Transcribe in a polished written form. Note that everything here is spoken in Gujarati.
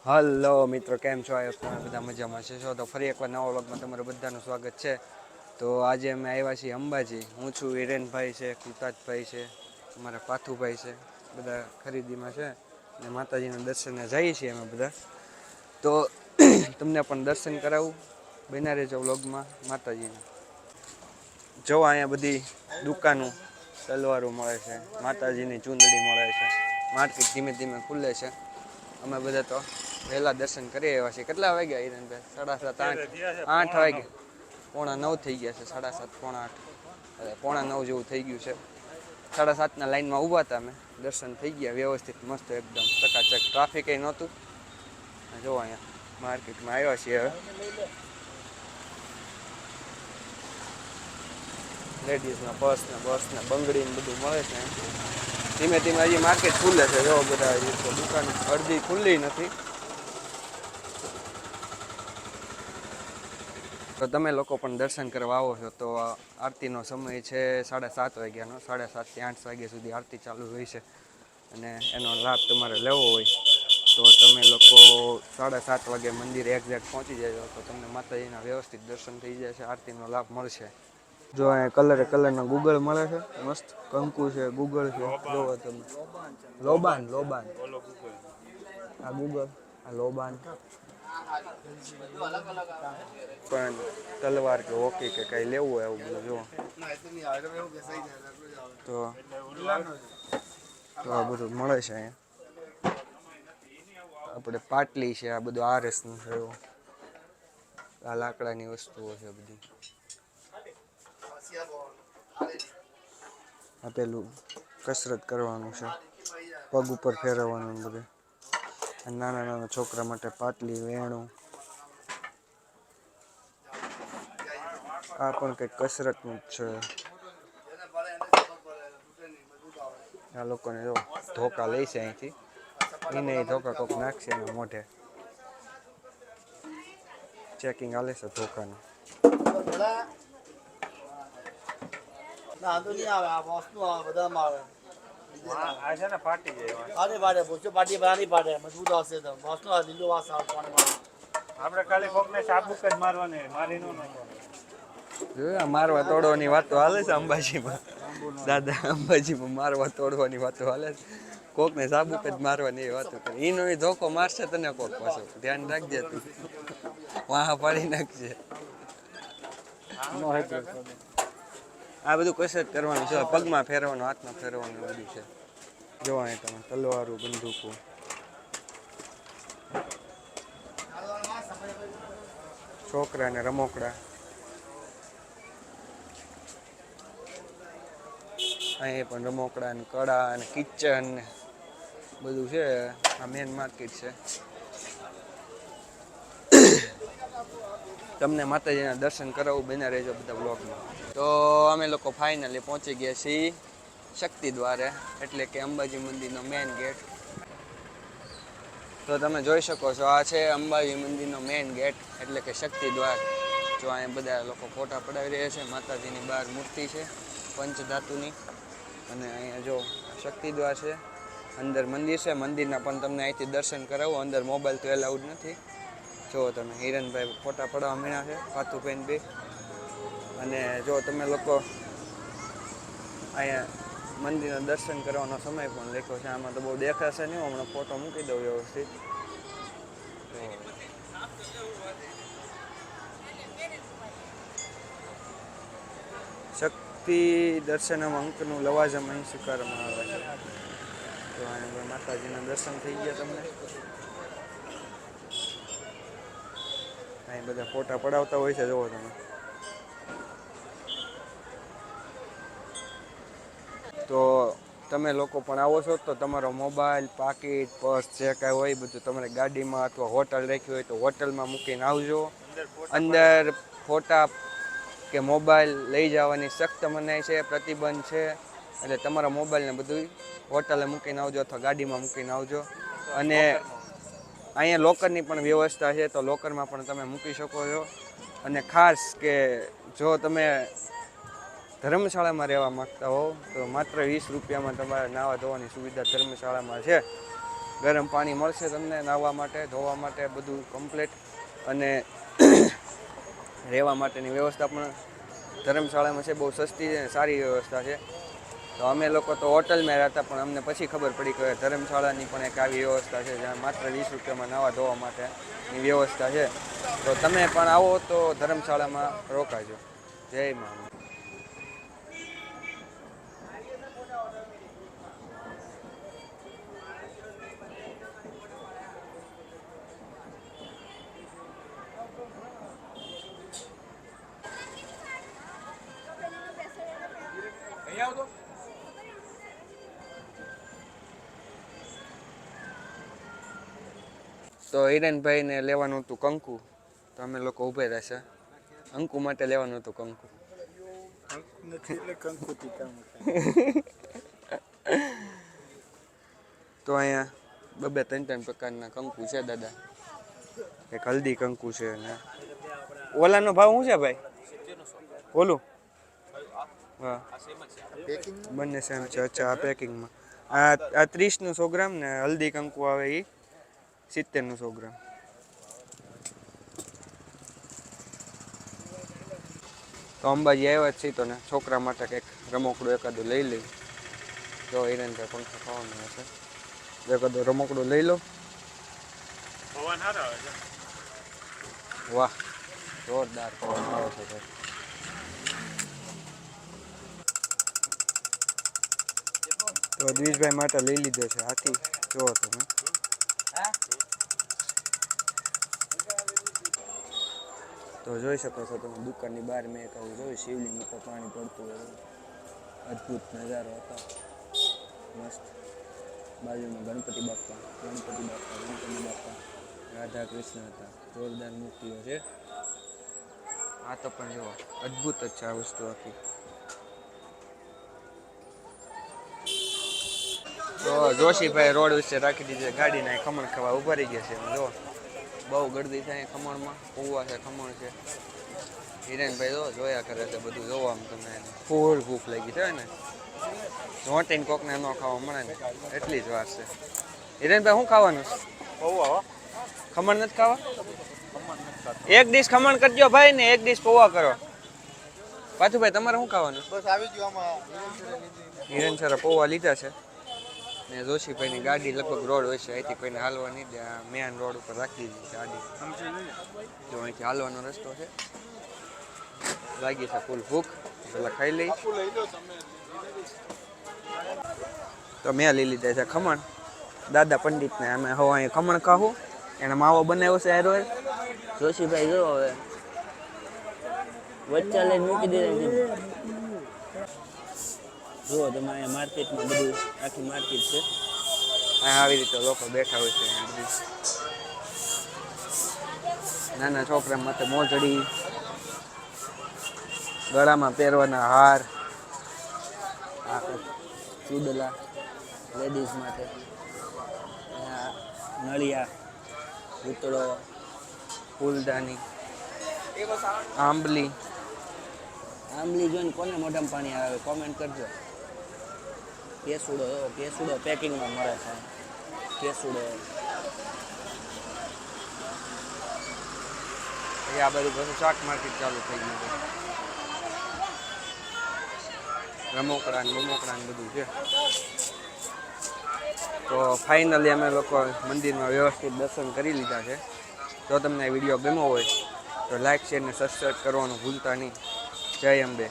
હલો મિત્રો, કેમ છો? આ તમે બધા મજામાં છો તો ફરી એકવાર નવા વ્લોગમાં તમારું બધાનું સ્વાગત છે. તો આજે અમે આવ્યા છીએ અંબાજી. હું છું, હિરેનભાઈ છે, કૃતાજભાઈ છે, અમારા પાથુભાઈ છે, બધા ખરીદીમાં છે અને માતાજીના દર્શને જઈએ છીએ અમે બધા. તો તમને પણ દર્શન કરાવું, બન્યા રહેજો વ્લોગમાં માતાજીના. જો અહીંયા બધી દુકાનો, તલવારો મળે છે, માતાજીની ચૂંદડી મળે છે, માર્કેટ ધીમે ધીમે ખુલે છે. અમે બધા તો વહેલા દર્શન કરી આવ્યા છીએ. કેટલા વાગ્યા હિરેનભાઈ? 7:30 8 વાગે, 8:45 થઈ ગયા છે. 7:30 8:45, 8:45 જેવું થઈ ગયું છે. 7:30 લાઈનમાં ઊભા હતા અમે. દર્શન થઈ ગયા વ્યવસ્થિત, મસ્ત એકદમ ચકાચક. ટ્રાફિક એ નહોતું. જો અહીંયા માર્કેટમાં આવ્યા છીએ હવે. લેડીઝના પર્સ ને બંગડી ને બધું મળે છે. ધીમે ધીમે હજી માર્કેટ ખુલે છે. જો બધા દુકાન અડધી ખુલ્લી નથી. તો તમે લોકો પણ દર્શન કરવા આવો છો તો આરતીનો સમય છે 7:30 વાગ્યાનો. 7:30 થી 8 વાગ્યા સુધી આરતી ચાલુ હોય છે અને એનો લાભ તમારે લેવો હોય તો તમે લોકો 7:30 વાગે મંદિરે એક્ઝેક્ટ પહોંચી જાય તો તમને માતાજીના વ્યવસ્થિત દર્શન થઈ જાય છે, આરતીનો લાભ મળશે. જો અહીંયા કલરના ગુગળ મળે છે, મસ્ત કંકુ છે, ગુગળ છે. જોવો તમે, લોબાન આ ગુગળ, આ લોબાન પણ તલવાર કે હોકી કે કઈ લેવું હોય એવું બધું જો તો આ બધું મળે છે અહીંયા. આપણે પાટલી છે, આ બધું આરસનું છે, આ લાકડાની વસ્તુઓ છે બધી. આ પેલું કસરત કરવાનું છે, પગ ઉપર ફેરવવાનું બધું. નાના નાના છોકરા માટે પાટલી, વેણું. આ પણ કંઈક કસરતનું જ છે. આ લોકોને જો ધોકા લે છે અહીંથી, એને ધોકા કોક નાખશે એના મોઢે. ચેકિંગ હાલે છે ધોકાનું. મારવા તોડવાની વાતો હાલે છે અંબાજીમાં. દાદા, અંબાજીમાં મારવા તોડવાની વાતો હાલે છે. કોકને સાબુક જ મારવાની એ વાતો કરે. એનો એ ધોકો મારશે તને કોક પાછો, ધ્યાન રાખજે તું. વાહ પાડી નાખજે. આ બધું કસરત કરવાનું છે, પગમાં ફેરવાનું, હાથમાં ફેરવાનું બધું છે. જોવા અહીં તમે તલવારું, બંદૂકો, છોકરાને રમકડા. અહીં પણ રમકડા ને કડા અને કિચન ને બધું છે. આ મેન માર્કેટ છે. તમને માતાજીના દર્શન કરાવવું, બન્યા રહેજો બધા બ્લોગમાં. તો અમે લોકો ફાઇનલી પહોંચી ગયા છીએ શક્તિ દ્વારે, એટલે કે અંબાજી મંદિરનો મેઇન ગેટ. તો તમે જોઈ શકો છો, આ છે અંબાજી મંદિરનો મેઇન ગેટ, એટલે કે શક્તિ દ્વાર. જો અહીંયા બધા લોકો ફોટા પડાવી રહ્યા છે. માતાજીની બહાર મૂર્તિ છે પંચધાતુની. અને અહીંયા જો શક્તિ દ્વાર છે, અંદર મંદિર છે. મંદિરના પણ તમને અહીંથી દર્શન કરાવું. અંદર મોબાઈલ તો એલાઉડ નથી. જો તમે હિરનભાઈ ફોટા પડાવવા મીણા છે, પાથુભાઈ બી. અને જો તમે લોકો અહીંયા મંદિરના દર્શન કરવાનો સમય પણ લખ્યો છે. આમાં તો બહુ દેખાશે નહીં, હમણાં ફોટો મૂકી દઉં વ્યવસ્થિત. શક્તિ દર્શનમ અંકનું લવાજમ અહીં સ્વીકારવામાં આવે છે. તો અહીંયા માતાજીના દર્શન થઈ ગયા તમને. અહીં બધા ફોટા પડાવતા હોય છે, જોવો તમે. તો તમે લોકો પણ આવો છો તો તમારો મોબાઈલ, પાકીટ, પર્સ જે કાંઈ હોય બધું તમારે ગાડીમાં અથવા હોટલ રાખી હોય તો હોટલમાં મૂકીને આવજો. અંદર ફોટા કે મોબાઈલ લઈ જવાની સખ્ત મનાઈ છે, પ્રતિબંધ છે. એટલે તમારા મોબાઈલને બધું હોટલે મૂકીને આવજો અથવા ગાડીમાં મૂકીને આવજો. અને અહીંયા લોકરની પણ વ્યવસ્થા છે, તો લોકરમાં પણ તમે મૂકી શકો છો. અને ખાસ કે જો તમે ધર્મશાળામાં રહેવા માગતા હો તો માત્ર 20 રૂપિયામાં તમારે નાહવા ધોવાની સુવિધા ધર્મશાળામાં છે. ગરમ પાણી મળશે તમને નાહવા માટે, ધોવા માટે, બધું કમ્પ્લીટ. અને રહેવા માટેની વ્યવસ્થા પણ ધર્મશાળામાં છે, બહુ સસ્તી છે, સારી વ્યવસ્થા છે. તો અમે લોકો તો હોટલમાં રહેતા, પણ અમને પછી ખબર પડી કે ધર્મશાળાની પણ એક આવી વ્યવસ્થા છે જ્યાં માત્ર 20 રૂપિયામાં નાહવા ધોવા માટેની વ્યવસ્થા છે. તો તમે પણ આવો તો ધર્મશાળામાં રોકાજો. જય મા. તો હિરેનભાઈને લેવાનું હતું કંકુ, તો અમે લોકો ઊભે રહેશે. અંકુ માટે લેવાનું હતું કંકુ. તો અહીંયા 2-3 પ્રકારના કંકુ છે દાદા. એક હલ્દી કંકુ છે ને ઓલાનો ભાવ શું છે ભાઈ? ઓલું હા બંને સેમ છે. અચ્છા, આ પેકિંગમાં આ 30નું 100 ગ્રામ ને હલ્દી કંકુ આવે એ 70નું 100 ગ્રામ. તો અંબાજી આવ્યા જ છીએ તો ને છોકરા માટે કંઈક રમકડું એકાદું લઈ લઈ. જો હિરેનભાઈ પંખા ખાવાનું હશે, એકાદું રમકડું લઈ લો. વાહ, જોરદાર પવન આવે છે ભાઈ. તો દ્વિજભાઈ માટે લઈ લીધો છે હાથી. જો તમે તો જોઈ શકો છો તમે દુકાનની બહાર મેં એક આવું જોયું, શિવલિંગ ઉપર પાણી પડતું હોય, અદ્ભુત નજારો હતો, મસ્ત. બાજુમાં ગણપતિ બાપા, રાધા કૃષ્ણ હતા. જોરદાર મૂર્તિઓ છે. આ તો પણ જુઓ, અદ્ભુત જ છે આ વસ્તુ આખી. તો જોશીભાઈ રોડ વિશે રાખી દીધી ગાડી ને ખમણ ખાવા ઉભા રહી ગયા છે. જો બહુ ગળદી થાય ખમણમાં, પૌવા છે, ખમણ છે. હિરેનભાઈ જોયા કરે છે બધું. જોવામાં તમે ફૂલ ભૂખ લાગી છે ને, રોટીને કોકને ન ખાવા મળે ને એટલી જ વાત છે. હિરેનભાઈ શું ખાવાનું? ખમણ નથી ખાવા? એક ડીશ ખમણ કરજો ભાઈ ને એક ડીશ પૌવા કરો. પાથુભાઈ તમારે શું ખાવાનું? બસ આવી ગયું આમાં. હિરેન સરે પૌવા લીધા છે ને જોશીભાઈની ગાડી લગભગ રોડ હોય છે, અહીંથી કોઈને હાલવા નહીં દે. મેન રોડ ઉપર રાખી દીધી છે ગાડી. જો અહીંથી હાલવાનો રસ્તો છે. લાગી છે ફૂલ ભૂખ, પેલા ખાઈ લઈ. તો મેં લઈ લીધા છે ખમણ દાદા પંડિતને. અમે હવે અહીં ખમણ ખાવું, એને માવો બનાવ્યો છે હારો. જોશીભાઈ જો હવે વચ્ચે લઈને મૂકી દીધા. જુઓ તમે અહીંયા માર્કેટમાં બધું આખી માર્કેટ છે. આવી રીતે લોકો બેઠા હોય છે. નાના છોકરા માટે મોજડી, ગળામાં પહેરવાના હાર, ચૂડલા લેડીઝ માટે, નળિયા, પૂતળો, ફૂલદાની, આંબલી. આંબલી જોઈને કોને મોઢામાં પાણી આવે કોમેન્ટ કરજો. કેસુડો, કેસુડો પેકિંગમાં મળે છે. કેસુડો આ બધું પાછું શાક માર્કેટ ચાલુ થઈ ગયું છે. રમકડા ને બધું છે. તો ફાઇનલી અમે લોકો મંદિરમાં વ્યવસ્થિત દર્શન કરી લીધા છે. જો તમને આ વિડીયો ગમ્યો હોય તો લાઈક, શેર ને સબસ્ક્રાઈબ કરવાનું ભૂલતા નહીં. જય અંબે.